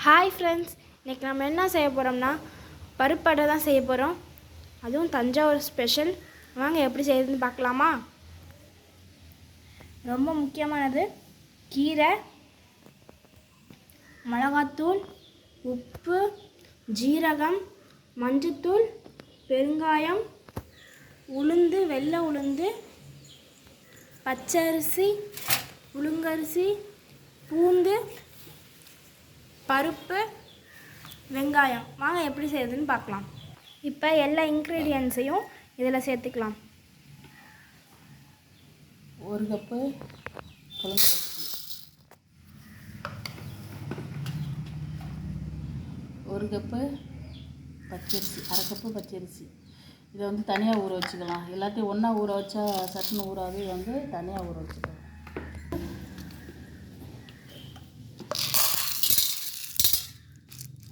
Hi friends, இன்றைக்கி நம்ம என்ன செய்ய போகிறோம்னா பருப்படை தான் செய்ய போகிறோம். அதுவும் தஞ்சாவூர் ஸ்பெஷல். வாங்க எப்படி செய்யுதுன்னு பார்க்கலாமா? ரொம்ப முக்கியமானது கீரை, மிளகாத்தூள், உப்பு, ஜீரகம், மஞ்சத்தூள், பெருங்காயம், உளுந்து, வெள்ளை உளுந்து, பச்சரிசி, புழுங்கரிசி, பூண்டு, பருப்பு, வெங்காயம். வாங்க எப்படி செய்யுதுன்னு பார்க்கலாம். இப்போ எல்லா இன்க்ரீடியன்ஸையும் இதில் சேர்த்துக்கலாம். 1 கப்பு புழுங்கலரிசி, 1 கப்பு பச்சரிசி, 1/2 கப்பு பச்சரிசி. இதை வந்து தனியாக ஊற வச்சுக்கலாம். எல்லாத்தையும் ஒன்றா ஊற வச்சா சட்டுன்னு ஊறாது. இதை வந்து தனியாக ஊற வச்சுக்கலாம்.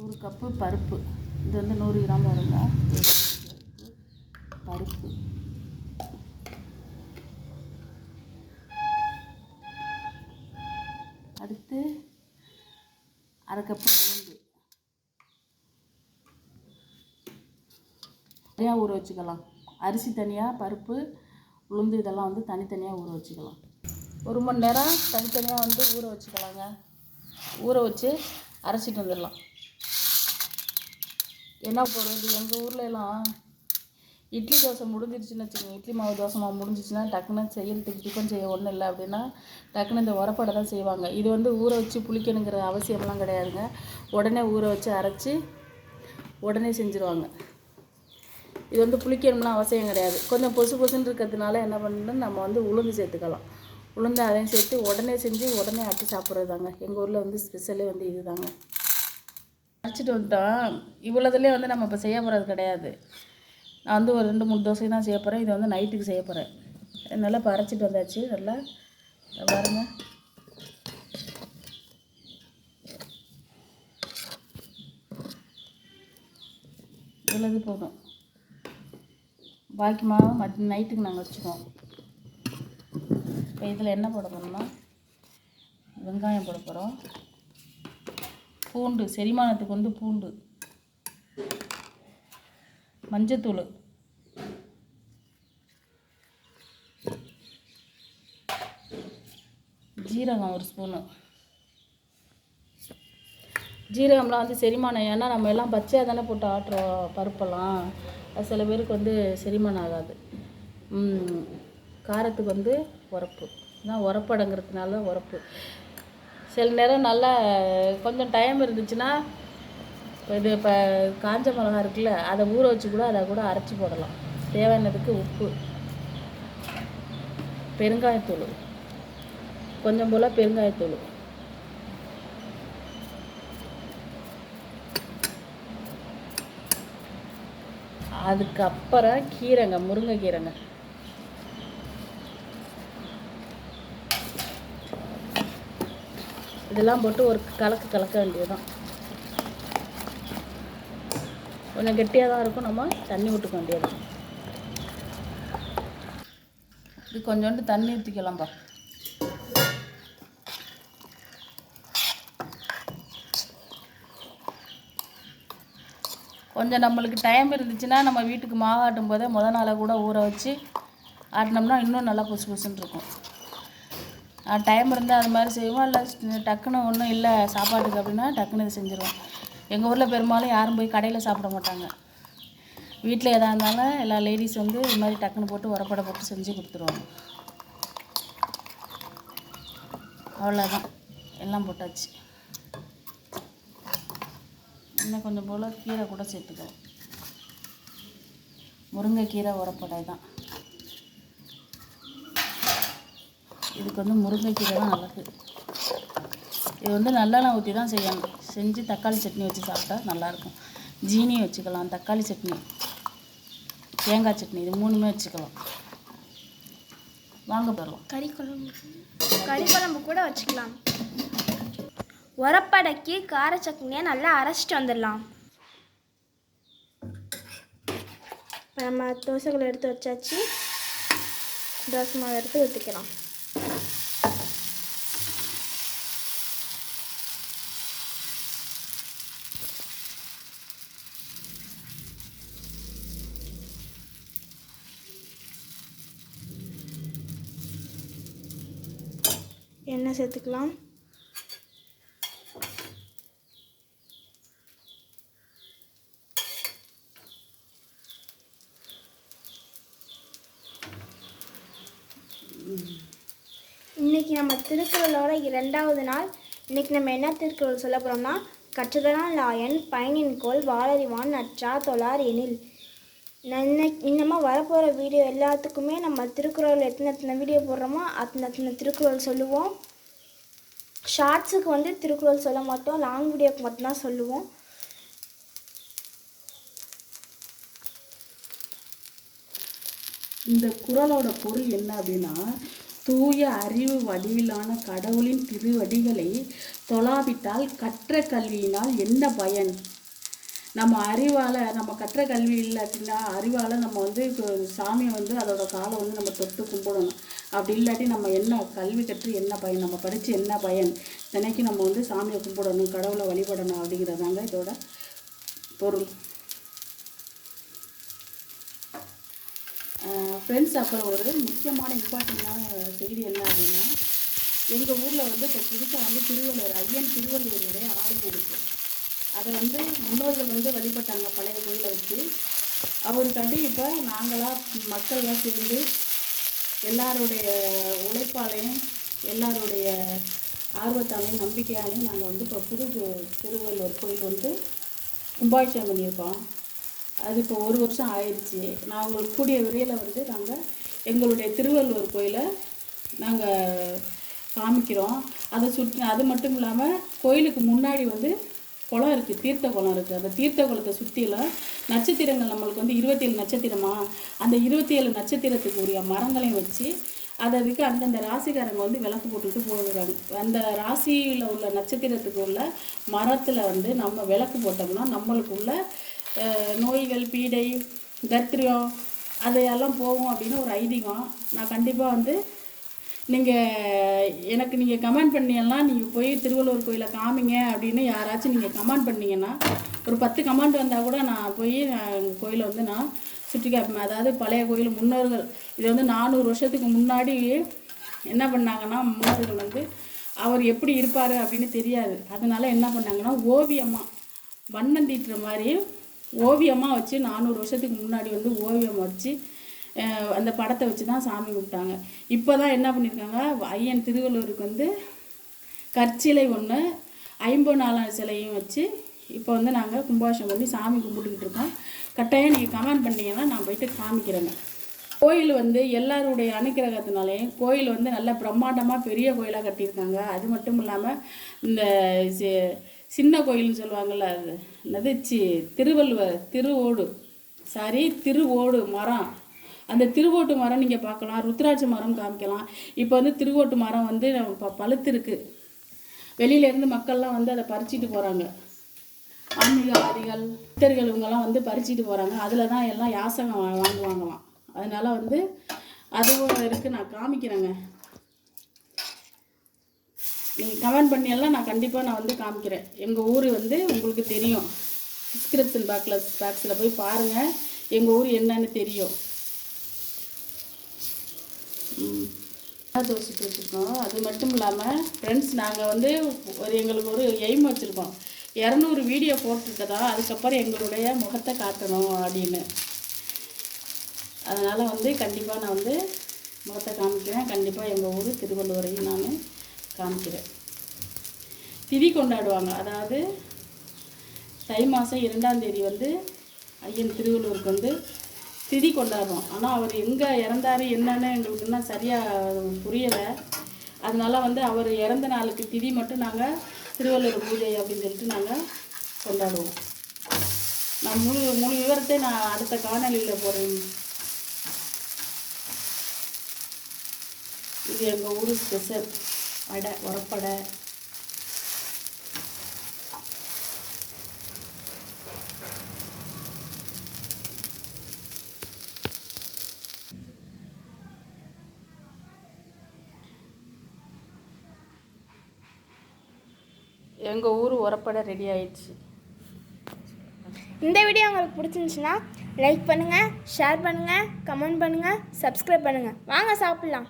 1 கப்பு பருப்பு, இது வந்து 100 கிராம் வருங்க. பருப்பு, அடுத்து 1/2 கப்பு உளுந்து தனியாக ஊற வச்சுக்கலாம். அரிசி தனியாக, பருப்பு, உளுந்து இதெல்லாம் வந்து தனித்தனியாக ஊற வச்சுக்கலாம். 1 மணி நேரம் தனித்தனியாக வந்து ஊற வச்சுக்கலாங்க. ஊற வச்சு அரைச்சிட்டு வந்துடலாம். என்ன போடுறது, எங்கள் ஊரில் எல்லாம் இட்லி தோசை முடிஞ்சிருச்சுன்னு வச்சுக்கோங்க. இட்லி மாவு, தோசை மாவு முடிஞ்சிச்சுன்னா டக்குன்னு செய்யறதுக்கு டிஃபன் செய்ய ஒன்றும் இல்லை அப்படின்னா டக்குன்னு இந்த உரப்படை தான் செய்வாங்க. இது வந்து ஊற வச்சு புளிக்கணுங்கிற அவசியம்லாம் கிடையாதுங்க. உடனே ஊற வச்சு அரைச்சி உடனே செஞ்சுருவாங்க. இது வந்து புளிக்கணும்லாம் அவசியம் கிடையாது. கொஞ்சம் பொசு பொசுன்னு இருக்கிறதுனால என்ன பண்ணணும், நம்ம வந்து உளுந்து சேர்த்துக்கலாம். உளுந்து அதையும் சேர்த்து உடனே செஞ்சு உடனே ஆட்டி சாப்பிட்றது தாங்க எங்கள் ஊரில் வந்து ஸ்பெஷலே வந்து இது தாங்க. அரைச்சிட்டு வந்துட்டோம். இவ்வளோதுலேயே வந்து நம்ம இப்போ செய்ய போகிறது கிடையாது. நான் வந்து ஒரு 2-3 தோசை தான் செய்ய போகிறேன். இதை வந்து நைட்டுக்கு செய்ய போகிறேன். நல்லா இப்போ அரைச்சிட்டு வந்தாச்சு. நல்லா பாருங்க. இவ்வளவு போதும். பாக்கி மாவு நைட்டுக்கு நாங்கள் வச்சுக்குவோம். இப்போ இதில் என்ன போட போகிறோம்னா வெங்காயம் போட போகிறோம். பூண்டு, செரிமானத்துக்கு வந்து பூண்டு, மஞ்சத்தூள், ஜீரகம் 1 ஸ்பூனு. ஜீரகம்லாம் வந்து செரிமானம். ஏன்னா நம்ம எல்லாம் பச்சையாக தானே போட்டு ஆட்டுறோம் பருப்பெல்லாம். அது சில பேருக்கு வந்து செரிமானம் ஆகாது. காரத்துக்கு வந்து உரப்பு தான், உரப்படங்கிறதுனால தான் உரப்பு. சில நேரம் நல்லா கொஞ்சம் டைம் இருந்துச்சுன்னா இப்போ காஞ்ச மிளகா இருக்குல்ல, அதை ஊற வச்சு கூட அதை கூட அரைச்சி போடலாம். தேவையானதுக்கு உப்பு, பெருங்காயத்தூள், கொஞ்சம் போல் பெருங்காயத்தூள், அதுக்கப்புறம் கீரைங்க, முருங்கைக்கீரைங்க. இதெல்லாம் போட்டு ஒரு கலக்க வேண்டியதுதான். கொஞ்சம் கெட்டியாக தான் இருக்கும். நம்ம தண்ணி விட்டுக்க வேண்டியதுதான். இது கொஞ்சோண்டு தண்ணி ஊற்றிக்கலாம்ப்பா. கொஞ்சம் நம்மளுக்கு டைம் இருந்துச்சுன்னா நம்ம வீட்டுக்கு மாவு ஆட்டும் போதே நாளை கூட ஊற வச்சு ஆட்டினோம்னா இன்னும் நல்லா பொசு பொசுன்னு இருக்கும். டைம் இருந்தால் அது மாதிரி செய்வோம். இல்லை டக்குன்னு ஒன்றும் இல்லை சாப்பாட்டுக்கு அப்படின்னா டக்குன்னு இது செஞ்சுருவோம். எங்கள் ஊரில் பெரும்பாலும் யாரும் போய் கடையில் சாப்பிட மாட்டாங்க. வீட்டில் எதாக இருந்தாலும் எல்லா லேடிஸ் வந்து இது மாதிரி டக்குன்னு போட்டு உரப்படை போட்டு செஞ்சு கொடுத்துருவாங்க. அவ்வளோதான், எல்லாம் போட்டாச்சு. இன்னும் கொஞ்சம் போல் கீரை கூட சேர்த்துக்கலாம். முருங்கைக்கீரை உரப்படை தான். இதுக்கு வந்து முருங்கைக்கீரை தான் நல்லது. இது வந்து நல்லெண்ணெய் ஊற்றி தான் செய்யணும். செஞ்சு தக்காளி சட்னி வச்சு சாப்பிட்டா நல்லாயிருக்கும். ஜீனி வச்சுக்கலாம், தக்காளி சட்னி, தேங்காய் சட்னி, இது 3மே வச்சுக்கலாம். வாங்க போடலாம். கறிக்குழம்பு கூட வச்சுக்கலாம். உரப்படைக்கு கார சட்னியை நல்லா அரைச்சிட்டு வந்துடலாம். இப்போ நம்ம தோசைகளை எடுத்து வச்சாச்சு. தோசை மாவு எடுத்து ஊற்றிக்கலாம். எண்ணெய் சேர்த்துக்கலாம். இன்றைக்கி நம்ம திருக்குறளோட 2வது நாள். இன்றைக்கி நம்ம என்ன திருக்குறள் சொல்ல போகிறோம்னா, கற்றதனால் லாயன் பயனின்கோள் வாளறிவான் நற்றா தொழார் எனில். இன்னமும் வரப்போகிற வீடியோ எல்லாத்துக்குமே நம்ம திருக்குறள் எத்தனை வீடியோ போடுறோமோ அத்தனை திருக்குறள் சொல்லுவோம். ஷார்ட்ஸுக்கு வந்து திருக்குறள் சொல்ல மாட்டோம், லாங் வீடியோக்கு மட்டும்தான் சொல்லுவோம். இந்த குறளோட பொருள் என்ன அப்படின்னா, தூய அறிவு வடிவிலான கடவுளின் திருவடிகளை தொழாவிட்டால் கற்ற கல்வியினால் என்ன பயன்? நம்ம அறிவால், நம்ம கற்ற கல்வி இல்லாட்டினா அறிவால் நம்ம வந்து சாமியை வந்து அதோட காலை வந்து நம்ம தொட்டு கும்பிடணும். அப்படி இல்லாட்டி நம்ம என்ன கல்வி கற்று என்ன பயன்? நம்ம படித்து என்ன பயன்? தினைக்கும் நம்ம வந்து சாமியை கும்பிடணும், கடவுளை வழிபடணும் அப்படிங்கிறதாங்க இதோட பொருள். ஃப்ரெண்ட்ஸ், அப்புறம் ஒரு முக்கியமான இம்பார்ட்டண்டான செய்தி என்ன அப்படின்னா, எங்கள் ஊரில் வந்து இப்போ புதுசாக வந்து திருவள்ளுவர் ஐயன் திருவள்ளுவருடைய ஆலயம் இருக்குது. அதை வந்து முன்னோர்கள் வந்து வழிபட்டாங்க பழைய கோயிலை வச்சு. அவருக்காண்டி இப்போ நாங்களாம் மக்கள்லாம் சேர்ந்து எல்லாருடைய உழைப்பாலையும் எல்லாருடைய ஆர்வத்தாலையும் நம்பிக்கையாலையும் நாங்கள் வந்து இப்போ புது திருவள்ளுவர் கோயில் வந்து கும்பாபிஷேகம் பண்ணியிருக்கோம். அது இப்போ 1 வருஷம் ஆயிடுச்சு. நான் உங்களுக்கு கூடிய விரையில் வந்து நாங்கள் எங்களுடைய திருவள்ளுவர் கோயிலை நாங்கள் காமிக்கிறோம். அதை சுற்றி அது மட்டும் இல்லாமல் கோயிலுக்கு முன்னாடி வந்து குளம் இருக்குது, தீர்த்த குளம் இருக்குது. அந்த தீர்த்த குளத்தை சுற்றிலாம் நட்சத்திரங்கள் நம்மளுக்கு வந்து 27 நட்சத்திரமா, அந்த 27 நட்சத்திரத்துக்கு உரிய மரங்களையும் வச்சு அதுக்கு அந்தந்த ராசிக்காரங்க வந்து விளக்கு போட்டுக்கிட்டு போகிறாங்க. அந்த ராசியில் உள்ள நட்சத்திரத்துக்கு உள்ள மரத்தில் வந்து நம்ம விளக்கு போட்டோம்னா நம்மளுக்கு உள்ள நோய்கள், பீடை, தரித்திரம் அதையெல்லாம் போகும் அப்படின்னு ஒரு ஐதீகம். நான் கண்டிப்பாக வந்து நீங்கள் கமெண்ட் பண்ணியெல்லாம் நீங்கள் போய் திருவள்ளுவர் கோயிலை காமிங்க அப்படின்னு யாராச்சும் நீங்கள் கமெண்ட் பண்ணிங்கன்னா, ஒரு 10 கமெண்ட் வந்தால் கூட நான் போய் எங்கள் கோயிலை வந்து நான் சுற்றி காப்பேன். அதாவது பழைய கோயில் முன்னோர்கள் இது வந்து 400 வருஷத்துக்கு முன்னாடி என்ன பண்ணாங்கன்னா, முன்னோர்கள் வந்து அவர் எப்படி இருப்பார் அப்படின்னு தெரியாது. அதனால் என்ன பண்ணாங்கன்னா, ஓவியமாக வண்ணம் தீட்டுற மாதிரி ஓவியமாக வச்சு 400 வருஷத்துக்கு முன்னாடி வந்து ஓவியம் வச்சு அந்த படத்தை வச்சு தான் சாமி கும்பிட்டாங்க. இப்போ தான் என்ன பண்ணியிருக்காங்க, ஐயன் திருவள்ளுவருக்கு வந்து கற்சிலை ஒன்று 54 சிலையும் வச்சு இப்போ வந்து நாங்கள் கும்பாபிஷேகம் பண்ணி சாமி கும்பிட்டுக்கிட்டு இருக்கோம். கட்டாயம் நீங்கள் கமெண்ட் பண்ணிங்கன்னா நான் போயிட்டு காமிக்கிறேங்க. கோயில் வந்து எல்லாருடைய அனுக்கிரகத்தினாலேயும் கோயில் வந்து நல்ல பிரம்மாண்டமாக பெரிய கோயிலாக கட்டியிருக்காங்க. அது மட்டும் இல்லாமல் இந்த சின்ன கோயில்னு சொல்லுவாங்கள்ல, அது என்னது திருவோடு மரம், அந்த திருவோட்டு மரம் நீங்கள் பார்க்கலாம். ருத்ராட்ச மரம் காமிக்கலாம். இப்போ வந்து திருவோட்டு மரம் வந்து பழுத்து இருக்குது. வெளியிலேருந்து மக்கள்லாம் வந்து அதை பறிச்சிட்டு போகிறாங்க. ஆன்மீகவாதிகள், சித்தர்கள் இவங்கெல்லாம் வந்து பறிச்சிட்டு போகிறாங்க. அதில் தான் எல்லாம் யாசகம் வாங்குவாங்களாம். அதனால் வந்து அதுவும் இருக்குது, நான் காமிக்கிறேங்க. நீங்கள் கமெண்ட் பண்ணியெல்லாம் நான் கண்டிப்பாக நான் வந்து காமிக்கிறேன். எங்கள் ஊர் வந்து உங்களுக்கு தெரியும், டிஸ்கிரிப்ஷன் பாக்ஸில் போய் பாருங்கள், எங்கள் ஊர் என்னன்னு தெரியும். தோசை வச்சுருக்கோம். அது மட்டும் இல்லாமல் ஃப்ரெண்ட்ஸ், நாங்கள் வந்து எங்களுக்கு ஒரு எய்ம் வச்சுருக்கோம், 200 வீடியோ போட்டிருக்கதா, அதுக்கப்புறம் எங்களுடைய முகத்தை காட்டணும் அப்படின்னு. அதனால் வந்து கண்டிப்பாக நான் வந்து முகத்தை காமிக்கிறேன். கண்டிப்பாக எங்கள் ஊர் திருவள்ளுவரையும் நான் காமிக்கிறேன். திதி கொண்டாடுவாங்க. அதாவது தை மாதம் 2ஆம் தேதி வந்து ஐயன் திருவள்ளுவருக்கு வந்து திதி கொண்டாடுறோம். ஆனால் அவர் எங்கே இறந்தார் என்னன்னு எங்களுக்கு இன்னும் சரியாக புரியலை. அதனால வந்து அவர் இறந்த நாளுக்கு திதி மட்டும் நாங்கள் திருவள்ளுவர் பூஜை அப்படின்னு சொல்லிட்டு நாங்கள் கொண்டாடுவோம். நான் முழு விவரத்தை நான் அடுத்த காணொலியில் போகிறேன். இது எங்கள் ஊர் ஸ்பெஷல் வடை, உரப்படை. எங்கள் ஊர் உரப்படை ரெடி ஆயிடுச்சு. இந்த வீடியோ உங்களுக்கு பிடிச்சிருந்துச்சுன்னா லைக் பண்ணுங்கள், ஷேர் பண்ணுங்கள், கமெண்ட் பண்ணுங்கள், சப்ஸ்கிரைப் பண்ணுங்கள். வாங்க சாப்பிட்லாம்.